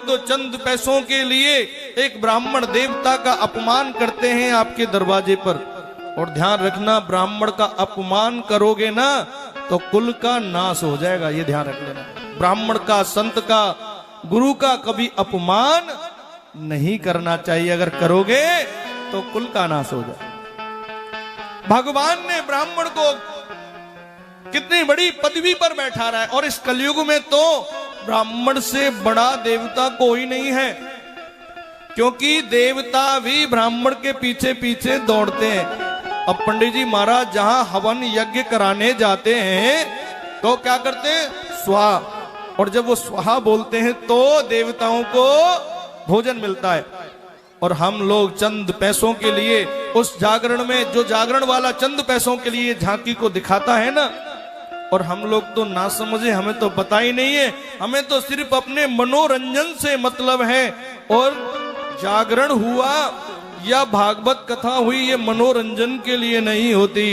तो चंद पैसों के लिए एक ब्राह्मण देवता का अपमान करते हैं आपके दरवाजे पर। और ध्यान रखना, ब्राह्मण का अपमान करोगे ना तो कुल का नाश हो जाएगा, ये ध्यान रख लेना। ब्राह्मण का, संत का, गुरु का कभी अपमान नहीं करना चाहिए। अगर करोगे तो कुल का नाश हो जाए। भगवान ने ब्राह्मण को कितनी बड़ी पदवी पर बैठा रहा है। और इस कलयुग में तो ब्राह्मण से बड़ा देवता कोई नहीं है, क्योंकि देवता भी ब्राह्मण के पीछे पीछे दौड़ते हैं। अब पंडित जी महाराज जहां हवन यज्ञ कराने जाते हैं तो क्या करते हैं? स्वाहा। और जब वो स्वाहा बोलते हैं तो देवताओं को भोजन मिलता है। और हम लोग चंद पैसों के लिए उस जागरण में, जो जागरण वाला चंद पैसों के लिए झांकी को दिखाता है ना, और हम लोग तो ना समझे, हमें तो पता ही नहीं है। हमें तो सिर्फ अपने मनोरंजन से मतलब है। और जागरण हुआ या भागवत कथा हुई, ये मनोरंजन के लिए नहीं होती,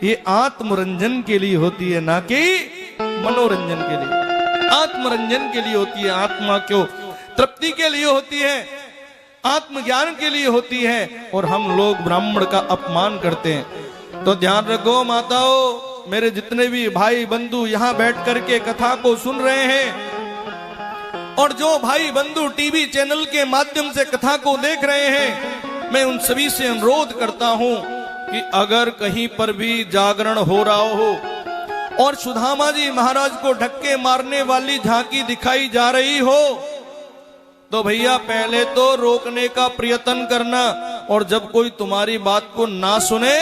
ये आत्मरंजन के लिए होती है, ना कि मनोरंजन के लिए। आत्मरंजन के लिए होती है, आत्मा को तृप्ति के लिए होती है, आत्मज्ञान के लिए होती है। और हम लोग ब्राह्मण का अपमान करते हैं। तो ध्यान रखो माताओं, मेरे जितने भी भाई बंधु यहाँ बैठ करके कथा को सुन रहे हैं, और जो भाई बंधु टीवी चैनल के माध्यम से कथा को देख रहे हैं, मैं उन सभी से अनुरोध करता हूं कि अगर कहीं पर भी जागरण हो रहा हो और सुदामा जी महाराज को धक्के मारने वाली झांकी दिखाई जा रही हो, तो भैया पहले तो रोकने का प्रयत्न करना। और जब कोई तुम्हारी बात को ना सुने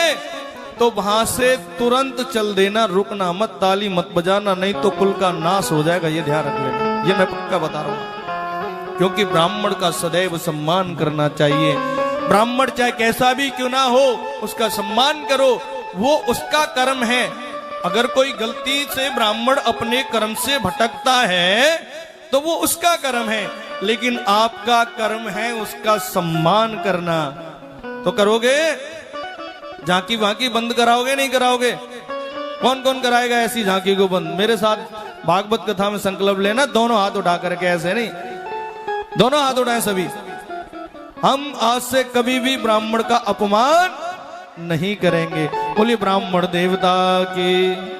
तो वहां से तुरंत चल देना, रुकना मत, ताली मत बजाना, नहीं तो कुल का नाश हो जाएगा। ये ध्यान रख लेना, ये मैं पक्का बता रहा हूं। क्योंकि ब्राह्मण का सदैव सम्मान करना चाहिए। ब्राह्मण चाहे कैसा भी क्यों ना हो, उसका सम्मान करो, वो उसका कर्म है। अगर कोई गलती से ब्राह्मण अपने कर्म से भटकता है तो वो उसका कर्म है, लेकिन आपका कर्म है उसका सम्मान करना। तो करोगे? झांकी वाकी बंद कराओगे नहीं कराओगे? कौन कौन कराएगा ऐसी झांकी को बंद? मेरे साथ भागवत कथा में संकल्प लेना, दोनों हाथ उठा करके, ऐसे नहीं, दोनों हाथ उठाएं सभी। हम आज से कभी भी ब्राह्मण का अपमान नहीं करेंगे। बोलिए ब्राह्मण देवता की।